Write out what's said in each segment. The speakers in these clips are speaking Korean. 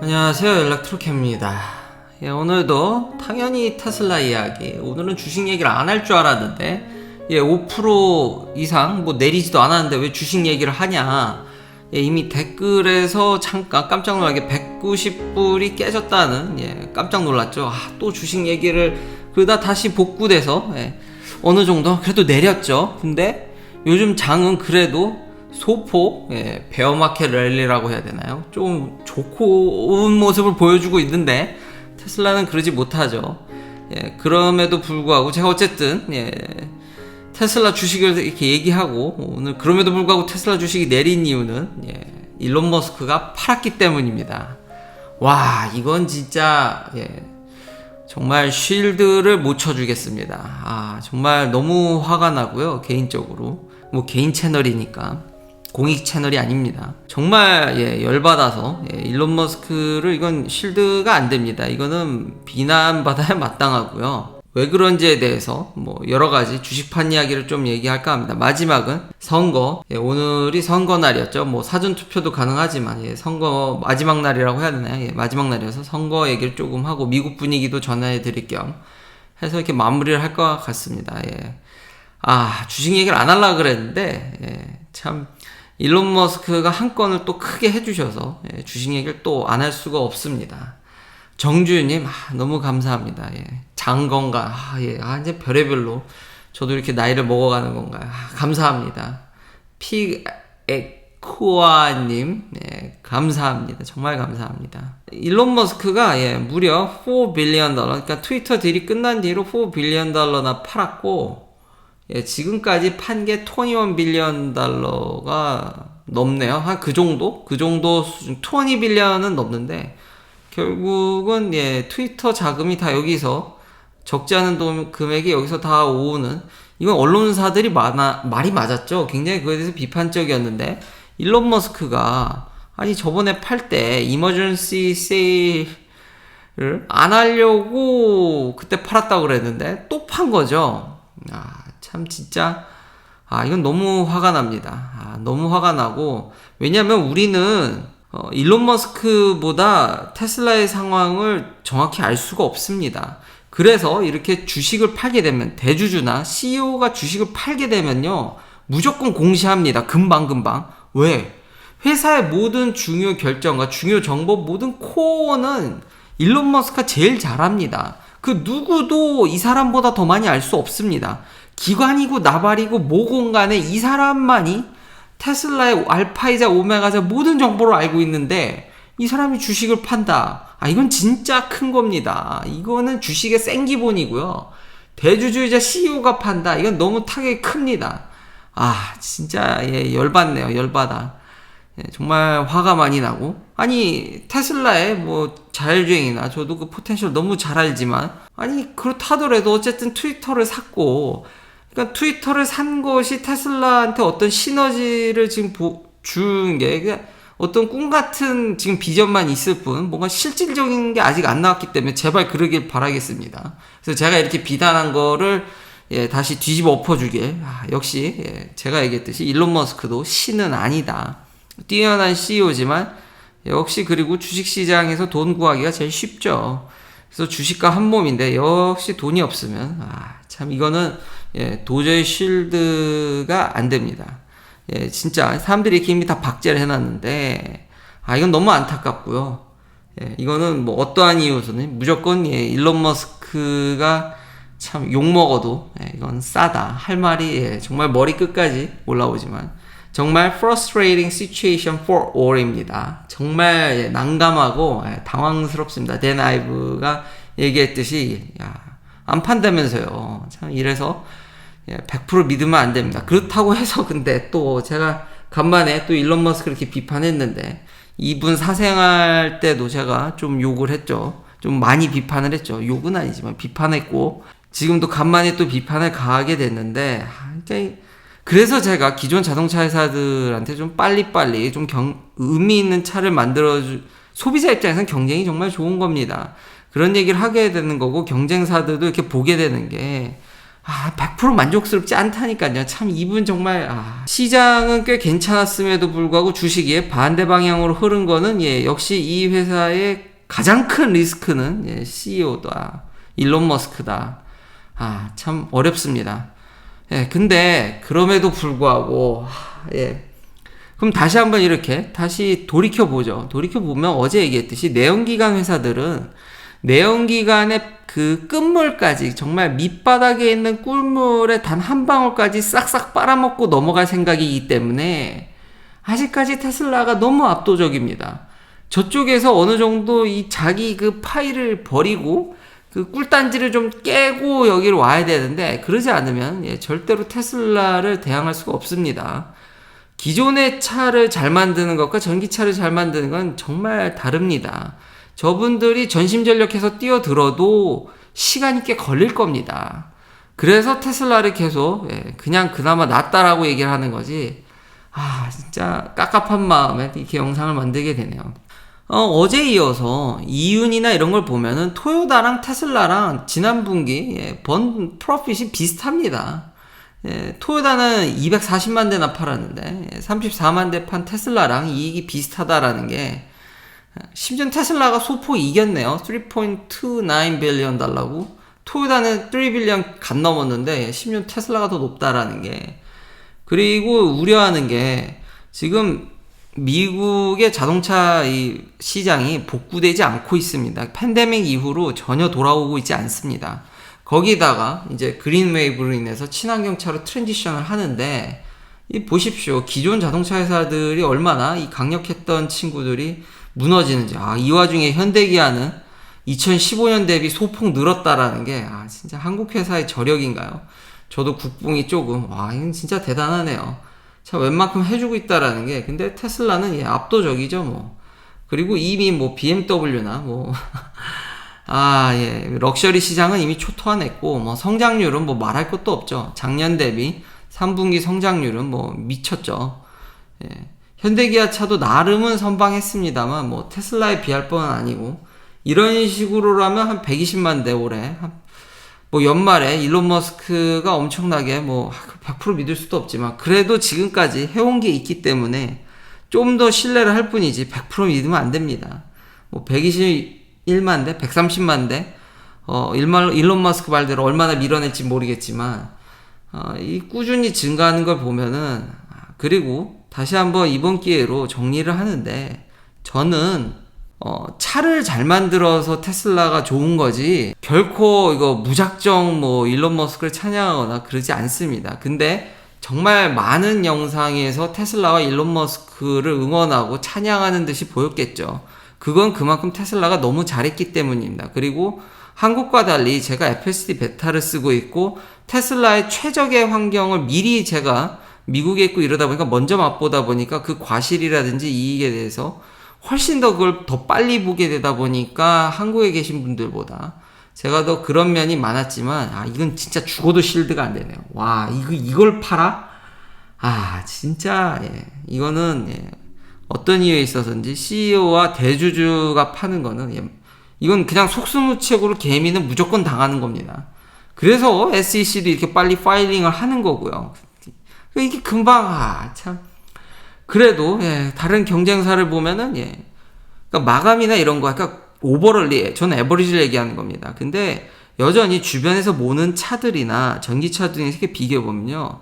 안녕하세요, 연락트로캠입니다. 오늘도 당연히 테슬라 이야기. 오늘은 주식 얘기를 안 할 줄 알았는데 5% 이상 내리지도 않았는데 왜 주식 얘기를 하냐. 이미 댓글에서 잠깐 깜짝 놀라게 190불이 깨졌다는 깜짝 놀랐죠. 또 주식 얘기를 그러다 다시 복구돼서 어느 정도 그래도 내렸죠. 근데 요즘 장은 그래도 소폭 베어마켓 랠리라고 해야 되나요? 좀 좋은 모습을 보여주고 있는데 테슬라는 그러지 못하죠. 그럼에도 불구하고 제가 어쨌든 테슬라 주식을 이렇게 얘기하고 오늘 그럼에도 불구하고 테슬라 주식이 내린 이유는 일론 머스크가 팔았기 때문입니다. 와, 이건 진짜 정말 쉴드를 못 쳐주겠습니다. 정말 너무 화가 나고요. 개인적으로 개인 채널이니까 공익 채널이 아닙니다. 정말 열받아서 일론 머스크를 이건 실드가 안 됩니다. 이거는 비난받아야 마땅하고요. 왜 그런지에 대해서 여러 가지 주식판 이야기를 좀 얘기할까 합니다. 마지막은 선거. 오늘이 선거 날이었죠. 사전 투표도 가능하지만 선거 마지막 날이라고 해야 되나요? 마지막 날이어서 선거 얘기를 조금 하고 미국 분위기도 전해 드릴 겸 해서 이렇게 마무리를 할 것 같습니다. 주식 얘기를 안 하려고 그랬는데 참 일론 머스크가 한 건을 또 크게 해주셔서 주식 얘기를 또 안 할 수가 없습니다. 정주윤님 너무 감사합니다. 장건강 이제 별의별로 저도 이렇게 나이를 먹어가는 건가요? 감사합니다. 피에쿠아님 감사합니다. 정말 감사합니다. 일론 머스크가 무려 4 빌리언 달러, 그러니까 트위터 딜이 끝난 뒤로 4 빌리언 달러나 팔았고 지금까지 판 게 21 빌리언 달러가 넘네요. 그 정도 수준, 20 빌리언은 넘는데 결국은 트위터 자금이 다 여기서 적지 않은 금액이 여기서 다 오는, 이건 언론사들이 말이 맞았죠. 굉장히 그거에 대해서 비판적이었는데 일론 머스크가 저번에 팔 때 이머전시 세일을 안 하려고 그때 팔았다고 그랬는데 또 판 거죠. 참 진짜 이건 너무 화가 납니다. 너무 화가 나고, 왜냐면 우리는 일론 머스크보다 테슬라의 상황을 정확히 알 수가 없습니다. 그래서 이렇게 주식을 팔게 되면, 대주주나 CEO가 주식을 팔게 되면요 무조건 공시합니다. 금방. 왜? 회사의 모든 중요 결정과 중요 정보, 모든 코어는 일론 머스크가 제일 잘합니다. 그 누구도 이 사람보다 더 많이 알 수 없습니다. 기관이고 나발이고 뭐건 간에 이 사람만이 테슬라의 알파이자 오메가자 모든 정보를 알고 있는데 이 사람이 주식을 판다. 이건 진짜 큰 겁니다. 이거는 주식의 생기본이고요. 대주주이자 CEO가 판다. 이건 너무 타격이 큽니다. 진짜 열받네요. 열받아. 정말 화가 많이 나고, 테슬라의 자율주행이나 저도 그 포텐셜 너무 잘 알지만 그렇다더라도 어쨌든 트위터를 샀고, 그러니까 트위터를 산 것이 테슬라한테 어떤 시너지를 지금 준 게 어떤 꿈 같은 지금 비전만 있을 뿐 뭔가 실질적인 게 아직 안 나왔기 때문에 제발 그러길 바라겠습니다. 그래서 제가 이렇게 비난한 거를 다시 뒤집어 엎어주길. 역시 제가 얘기했듯이 일론 머스크도 신은 아니다. 뛰어난 CEO지만 역시, 그리고 주식시장에서 돈 구하기가 제일 쉽죠. 그래서 주식과 한 몸인데 역시 돈이 없으면 참 이거는 도저히 쉴드가 안 됩니다. 진짜 사람들이 이렇게 이미 다 박제를 해놨는데 이건 너무 안타깝고요. 이거는 어떠한 이유로서는 무조건 일론 머스크가 참 욕먹어도 이건 싸다 할 말이 정말 머리 끝까지 올라오지만 정말 frustrating situation for all입니다. 정말 난감하고 당황스럽습니다. 댄 아이브가 얘기했듯이 안 판다면서요. 참 이래서 100% 믿으면 안 됩니다. 그렇다고 해서 근데 또 제가 간만에 또 일론 머스크를 이렇게 비판했는데 이분 사생활 때도 제가 좀 욕을 했죠. 좀 많이 비판을 했죠. 욕은 아니지만 비판했고, 지금도 간만에 또 비판을 가하게 됐는데 그래서 제가 기존 자동차 회사들한테 좀 빨리빨리 좀 의미 있는 차를 소비자 입장에서는 경쟁이 정말 좋은 겁니다. 그런 얘기를 하게 되는 거고, 경쟁사들도 이렇게 보게 되는 게 100% 만족스럽지 않다니까요. 참 이분 정말 시장은 꽤 괜찮았음에도 불구하고 주식이 반대 방향으로 흐른 거는 역시 이 회사의 가장 큰 리스크는 CEO다. 일론 머스크다. 참 어렵습니다. 근데 그럼에도 불구하고 그럼 다시 한번 이렇게 다시 돌이켜보죠. 돌이켜보면 어제 얘기했듯이 내연기관 회사들은 내연기관의 그 끝물까지 정말 밑바닥에 있는 꿀물의 단 한 방울까지 싹싹 빨아먹고 넘어갈 생각이기 때문에 아직까지 테슬라가 너무 압도적입니다. 저쪽에서 어느 정도 이 자기 그 파이를 버리고 그 꿀단지를 좀 깨고 여기로 와야 되는데 그러지 않으면 절대로 테슬라를 대항할 수가 없습니다. 기존의 차를 잘 만드는 것과 전기차를 잘 만드는 건 정말 다릅니다. 저분들이 전심전력해서 뛰어들어도 시간이 꽤 걸릴 겁니다. 그래서 테슬라를 계속 그냥 그나마 낫다라고 얘기를 하는 거지. 진짜 깝깝한 마음에 이렇게 영상을 만들게 되네요. 어제 이어서 이윤이나 이런 걸 보면은 토요타랑 테슬라랑 지난 분기 번 프로핏이 비슷합니다. 토요타는 240만 대나 팔았는데 34만 대 판 테슬라랑 이익이 비슷하다라는 게 심지어 테슬라가 소폭 이겼네요. 3.29 빌리언 달러고 토요타는 3 빌리언 간 넘었는데 심지어 테슬라가 더 높다라는 게 그리고 우려하는 게 지금 미국의 자동차 이 시장이 복구되지 않고 있습니다. 팬데믹 이후로 전혀 돌아오고 있지 않습니다. 거기다가 이제 그린 웨이브로 인해서 친환경차로 트랜지션을 하는데 보십시오. 기존 자동차 회사들이 얼마나 이 강력했던 친구들이 무너지는지. 이 와중에 현대기아는 2015년 대비 소폭 늘었다라는 게 진짜 한국 회사의 저력인가요? 저도 국뽕이 조금 이건 진짜 대단하네요. 참 웬만큼 해주고 있다라는 게 근데 테슬라는 압도적이죠 뭐. 그리고 이미 뭐 BMW나 뭐 럭셔리 시장은 이미 초토화냈고 뭐 성장률은 뭐 말할 것도 없죠. 작년 대비 3분기 성장률은 뭐 미쳤죠. 현대기아 차도 나름은 선방했습니다만 뭐 테슬라에 비할 뻔은 아니고 이런 식으로라면 한 120만 대 올해 뭐 연말에 일론 머스크가 엄청나게 뭐 100% 믿을 수도 없지만 그래도 지금까지 해온 게 있기 때문에 좀 더 신뢰를 할 뿐이지 100% 믿으면 안 됩니다. 뭐 121만 대, 130만 대 일론 머스크 말대로 얼마나 밀어낼지 모르겠지만 이 꾸준히 증가하는 걸 보면은 그리고 다시 한번 이번 기회로 정리를 하는데 저는 차를 잘 만들어서 테슬라가 좋은 거지 결코 이거 무작정 뭐 일론 머스크를 찬양하거나 그러지 않습니다. 근데 정말 많은 영상에서 테슬라와 일론 머스크를 응원하고 찬양하는 듯이 보였겠죠. 그건 그만큼 테슬라가 너무 잘했기 때문입니다. 그리고 한국과 달리 제가 FSD 베타를 쓰고 있고 테슬라의 최적의 환경을 미리 제가 미국에 있고 이러다 보니까 먼저 맛보다 보니까 그 과실이라든지 이익에 대해서 훨씬 더 그걸 더 빨리 보게 되다 보니까 한국에 계신 분들보다 제가 더 그런 면이 많았지만 이건 진짜 죽어도 실드가 안 되네요. 이걸 팔아? 진짜 이거는 어떤 이유에 있어서인지 CEO와 대주주가 파는 거는 이건 그냥 속수무책으로 개미는 무조건 당하는 겁니다. 그래서 SEC도 이렇게 빨리 파일링을 하는 거고요. 이게 금방 참 그래도 다른 경쟁사를 보면은 그러니까 마감이나 이런 거 그러니까 오버럴리 저는 에버리지를 얘기하는 겁니다. 근데 여전히 주변에서 모는 차들이나 전기차 등에 이렇게 비교해 보면요.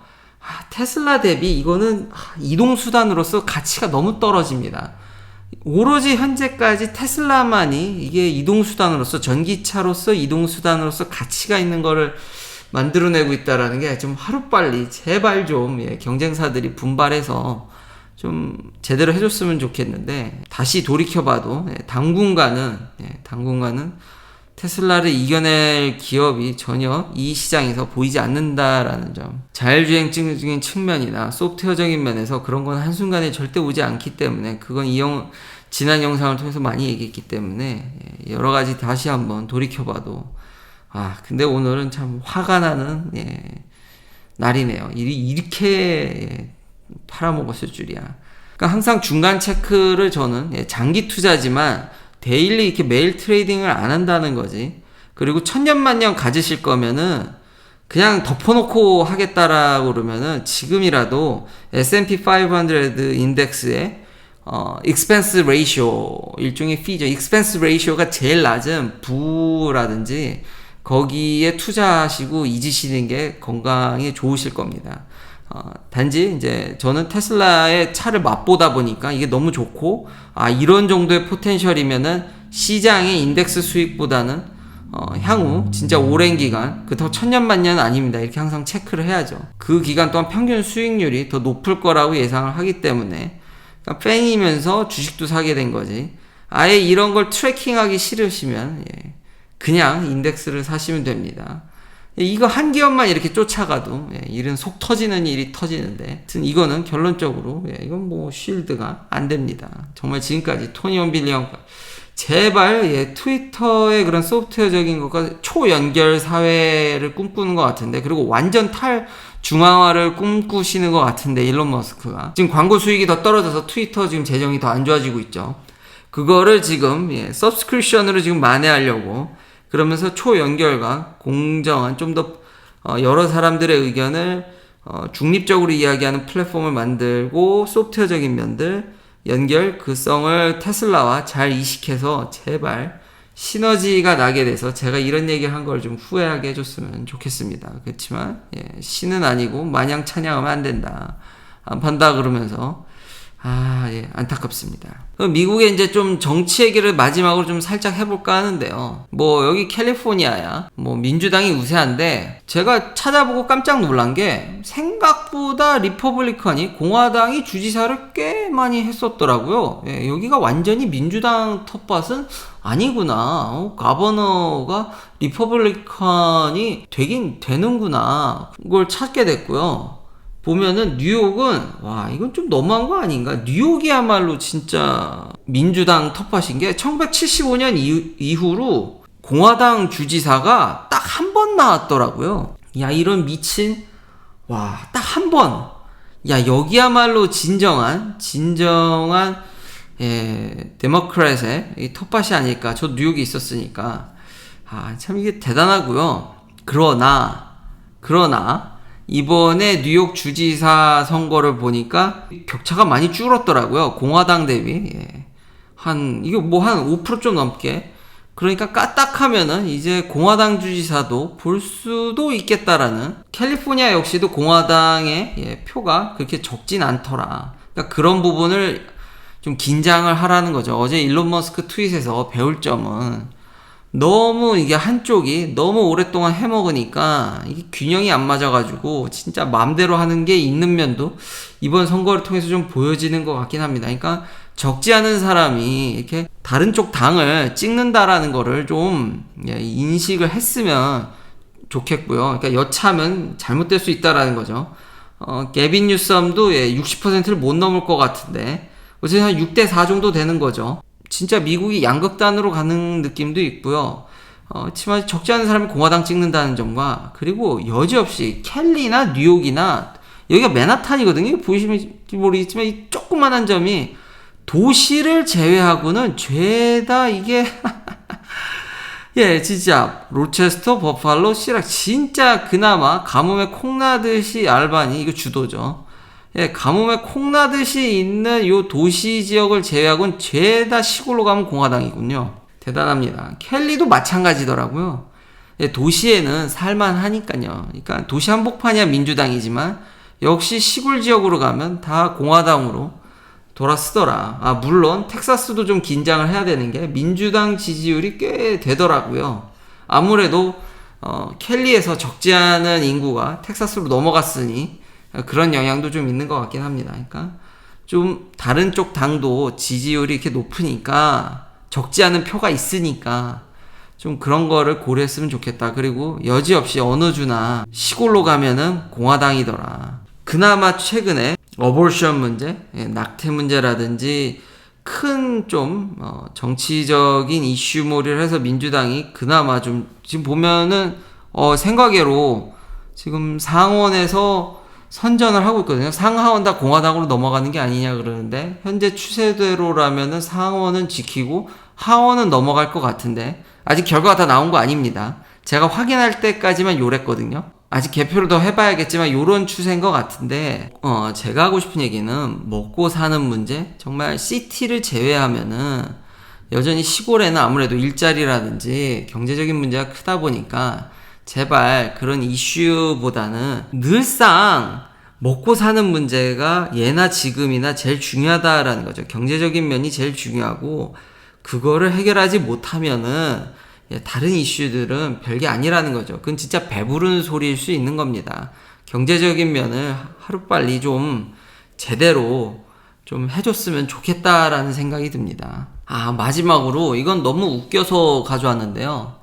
테슬라 대비 이거는 이동수단으로서 가치가 너무 떨어집니다. 오로지 현재까지 테슬라만이 이게 이동수단으로서 전기차로서 이동수단으로서 가치가 있는 거를 만들어내고 있다라는 게 좀 하루빨리 제발 좀 경쟁사들이 분발해서 좀 제대로 해줬으면 좋겠는데 다시 돌이켜봐도 당분간은 테슬라를 이겨낼 기업이 전혀 이 시장에서 보이지 않는다라는 점. 자율주행적인 측면이나 소프트웨어적인 면에서 그런 건 한순간에 절대 오지 않기 때문에 그건 지난 영상을 통해서 많이 얘기했기 때문에 여러 가지 다시 한번 돌이켜봐도 근데 오늘은 참 화가 나는 날이네요. 이렇게 팔아먹었을 줄이야. 그러니까 항상 중간 체크를 저는 장기 투자지만 데일리 이렇게 매일 트레이딩을 안 한다는 거지. 그리고 천년만년 가지실 거면은 그냥 덮어놓고 하겠다라고 그러면은 지금이라도 S&P 500 인덱스의 expense ratio, 일종의 fee죠. expense ratio가 제일 낮은 부라든지 거기에 투자하시고 잊으시는 게 건강에 좋으실 겁니다. 단지 이제 저는 테슬라의 차를 맛보다 보니까 이게 너무 좋고, 이런 정도의 포텐셜이면은 시장의 인덱스 수익보다는 향후 진짜 오랜 기간, 그렇다고 천년만년 아닙니다. 이렇게 항상 체크를 해야죠. 그 기간 동안 평균 수익률이 더 높을 거라고 예상을 하기 때문에, 그러니까 팬이면서 주식도 사게 된 거지. 아예 이런 걸 트래킹하기 싫으시면 그냥 인덱스를 사시면 됩니다. 이거 한 기업만 이렇게 쫓아가도 일은 속 터지는 일이 터지는데, 하여튼 이거는 결론적으로 이건 뭐 쉴드가 안 됩니다. 정말 지금까지 토니 원빌리언 제발 트위터의 그런 소프트웨어적인 것과 초연결 사회를 꿈꾸는 것 같은데, 그리고 완전 탈중앙화를 꿈꾸시는 것 같은데, 일론 머스크가 지금 광고 수익이 더 떨어져서 트위터 지금 재정이 더 안 좋아지고 있죠. 그거를 지금 서브스크립션으로 지금 만회하려고 그러면서 초연결과 공정한, 좀 더 여러 사람들의 의견을 중립적으로 이야기하는 플랫폼을 만들고 소프트웨어적인 면들 연결, 테슬라와 잘 이식해서 제발 시너지가 나게 돼서 제가 이런 얘기를 한 걸 좀 후회하게 해줬으면 좋겠습니다. 그렇지만 신은 아니고 마냥 찬양하면 안 된다, 안 판다 그러면서 안타깝습니다. 미국의 이제 좀 정치 얘기를 마지막으로 좀 살짝 해볼까 하는데요. 뭐 여기 캘리포니아야 뭐 민주당이 우세한데, 제가 찾아보고 깜짝 놀란 게 생각보다 리퍼블리칸이, 공화당이 주지사를 꽤 많이 했었더라고요. 여기가 완전히 민주당 텃밭은 아니구나. 가버너가 리퍼블리칸이 되긴 되는구나. 그걸 찾게 됐고요. 보면은 뉴욕은 이건 좀 너무한 거 아닌가? 뉴욕이야말로 진짜 민주당 텃밭인 게 1975년 이후로 공화당 주지사가 딱 한 번 나왔더라고요. 이런 미친, 딱 한 번. 여기야말로 진정한 데모크рат의 이 텃밭이 아닐까. 저 뉴욕에 있었으니까. 참 이게 대단하고요. 그러나 이번에 뉴욕 주지사 선거를 보니까 격차가 많이 줄었더라고요. 공화당 대비. 한 5% 좀 넘게. 그러니까 까딱하면은 이제 공화당 주지사도 볼 수도 있겠다라는, 캘리포니아 역시도 공화당의 표가 그렇게 적진 않더라. 그러니까 그런 부분을 좀 긴장을 하라는 거죠. 어제 일론 머스크 트윗에서 배울 점은, 너무 이게 한쪽이 너무 오랫동안 해먹으니까 이게 균형이 안 맞아가지고 진짜 마음대로 하는 게 있는 면도 이번 선거를 통해서 좀 보여지는 것 같긴 합니다. 그러니까 적지 않은 사람이 이렇게 다른 쪽 당을 찍는다라는 거를 좀 인식을 했으면 좋겠고요. 그러니까 여차하면 잘못될 수 있다라는 거죠. 게빈 뉴섬도 60%를 못 넘을 것 같은데 어쨌든 한 6대4 정도 되는 거죠. 진짜 미국이 양극단으로 가는 느낌도 있고요. 하지만 적지 않은 사람이 공화당 찍는다는 점과, 그리고 여지없이 캘리나 뉴욕이나, 여기가 맨하탄이거든요. 보이시면 모르겠지만 이 조그만한 점이 도시를 제외하고는 죄다 이게 진짜 로체스터, 버팔로, 시락, 진짜 그나마 가뭄에 콩나듯이 알바니, 이거 주도죠. 가뭄에 콩나듯이 있는 요 도시 지역을 제외하고는 죄다 시골로 가면 공화당이군요. 대단합니다. 캘리도 마찬가지더라고요. 도시에는 살만하니까요. 그러니까 도시 한복판이야 민주당이지만 역시 시골 지역으로 가면 다 공화당으로 돌아서더라. 물론 텍사스도 좀 긴장을 해야 되는 게 민주당 지지율이 꽤 되더라고요. 아무래도 캘리에서 적지 않은 인구가 텍사스로 넘어갔으니 그런 영향도 좀 있는 것 같긴 합니다. 그러니까 좀 다른 쪽 당도 지지율이 이렇게 높으니까, 적지 않은 표가 있으니까 좀 그런 거를 고려했으면 좋겠다. 그리고 여지없이 어느 주나 시골로 가면은 공화당이더라. 그나마 최근에 어볼션 문제, 낙태 문제라든지 큰 좀 정치적인 이슈몰이를 해서 민주당이 그나마 좀 지금 보면은 생각외로 지금 상원에서 선전을 하고 있거든요. 상하원 다 공화당으로 넘어가는 게 아니냐 그러는데, 현재 추세대로라면은 상원은 지키고 하원은 넘어갈 것 같은데, 아직 결과가 다 나온 거 아닙니다. 제가 확인할 때까지만 요랬거든요. 아직 개표를 더 해봐야겠지만 요런 추세인 것 같은데 제가 하고 싶은 얘기는 먹고 사는 문제, 정말 시티를 제외하면은 여전히 시골에는 아무래도 일자리라든지 경제적인 문제가 크다 보니까 제발 그런 이슈보다는 늘상 먹고 사는 문제가 예나 지금이나 제일 중요하다라는 거죠. 경제적인 면이 제일 중요하고 그거를 해결하지 못하면은 다른 이슈들은 별게 아니라는 거죠. 그건 진짜 배부른 소리일 수 있는 겁니다. 경제적인 면을 하루빨리 좀 제대로 좀 해줬으면 좋겠다라는 생각이 듭니다. 마지막으로 이건 너무 웃겨서 가져왔는데요.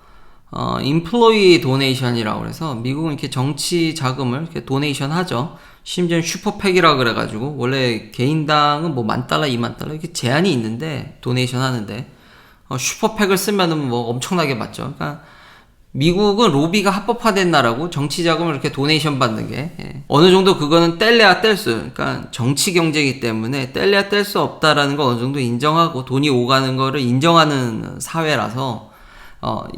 인플로이 도네이션이라고 그래서 미국은 이렇게 정치 자금을 이렇게 도네이션 하죠. 심지어 슈퍼팩이라 그래가지고 원래 개인당은 뭐 $10,000, $20,000 이렇게 제한이 있는데 도네이션 하는데 슈퍼팩을 쓰면은 뭐 엄청나게 받죠. 그러니까 미국은 로비가 합법화된 나라고 정치 자금을 이렇게 도네이션 받는 게 어느 정도 그거는 뗄래야 뗄 수, 그러니까 정치 경제이기 때문에 뗄래야 뗄 수 없다라는 거 어느 정도 인정하고 돈이 오가는 거를 인정하는 사회라서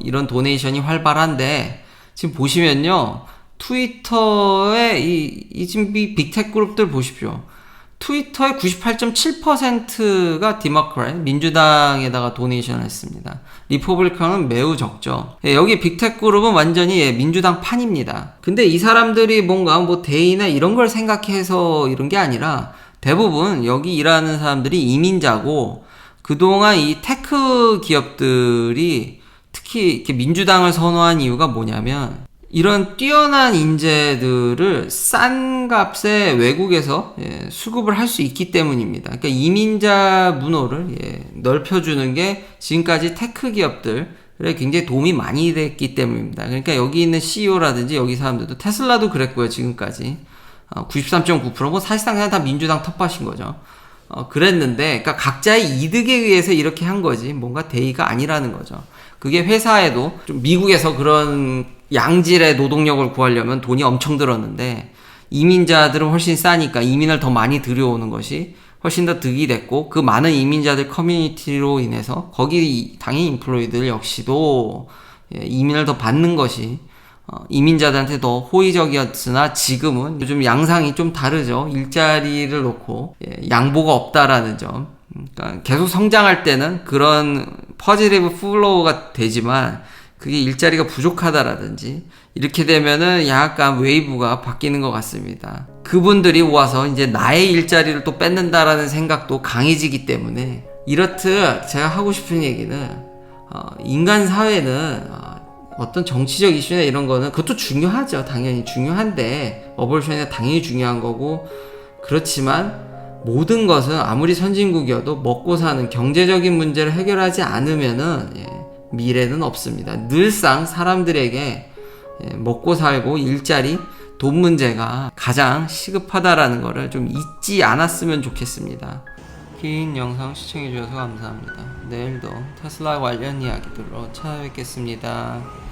이런 도네이션이 활발한데 지금 보시면요 트위터의 이 지금 빅테크 그룹들 보십시오. 트위터의 98.7%가 디모크래트, 민주당에다가 도네이션을 했습니다. 리퍼블리칸은 매우 적죠. 여기 빅테크 그룹은 완전히 민주당 판입니다. 근데 이 사람들이 뭔가 뭐 대의나 이런 걸 생각해서 이런 게 아니라 대부분 여기 일하는 사람들이 이민자고 그동안 이 테크 기업들이 특히 이렇게 민주당을 선호한 이유가 뭐냐면 이런 뛰어난 인재들을 싼 값에 외국에서 수급을 할 수 있기 때문입니다. 그러니까 이민자 문호를 넓혀주는 게 지금까지 테크 기업들에 굉장히 도움이 많이 됐기 때문입니다. 그러니까 여기 있는 CEO라든지 여기 사람들도 테슬라도 그랬고요. 지금까지 93.9% 뭐 사실상 그냥 다 민주당 텃밭인 거죠. 그랬는데 그러니까 각자의 이득에 의해서 이렇게 한 거지 뭔가 대의가 아니라는 거죠. 그게 회사에도 좀 미국에서 그런 양질의 노동력을 구하려면 돈이 엄청 들었는데 이민자들은 훨씬 싸니까 이민을 더 많이 들여오는 것이 훨씬 더 득이 됐고 그 많은 이민자들 커뮤니티로 인해서 거기 당연히 인플로이들 역시도 이민을 더 받는 것이 이민자들한테 더 호의적이었으나 지금은 요즘 양상이 좀 다르죠. 일자리를 놓고 양보가 없다라는 점. 그러니까 계속 성장할 때는 그런 퍼지티브 플로우가 되지만 그게 일자리가 부족하다라든지 이렇게 되면은 약간 웨이브가 바뀌는 것 같습니다. 그분들이 와서 이제 나의 일자리를 또 뺏는다라는 생각도 강해지기 때문에 이렇듯 제가 하고 싶은 얘기는 인간 사회는 어떤 정치적 이슈나 이런 거는 그것도 중요하죠. 당연히 중요한데 어볼션이 당연히 중요한 거고 그렇지만 모든 것은 아무리 선진국이어도 먹고 사는 경제적인 문제를 해결하지 않으면은 미래는 없습니다. 늘상 사람들에게 먹고 살고 일자리, 돈 문제가 가장 시급하다라는 거를 좀 잊지 않았으면 좋겠습니다. 긴 영상 시청해주셔서 감사합니다. 내일도 테슬라 관련 이야기들로 찾아뵙겠습니다.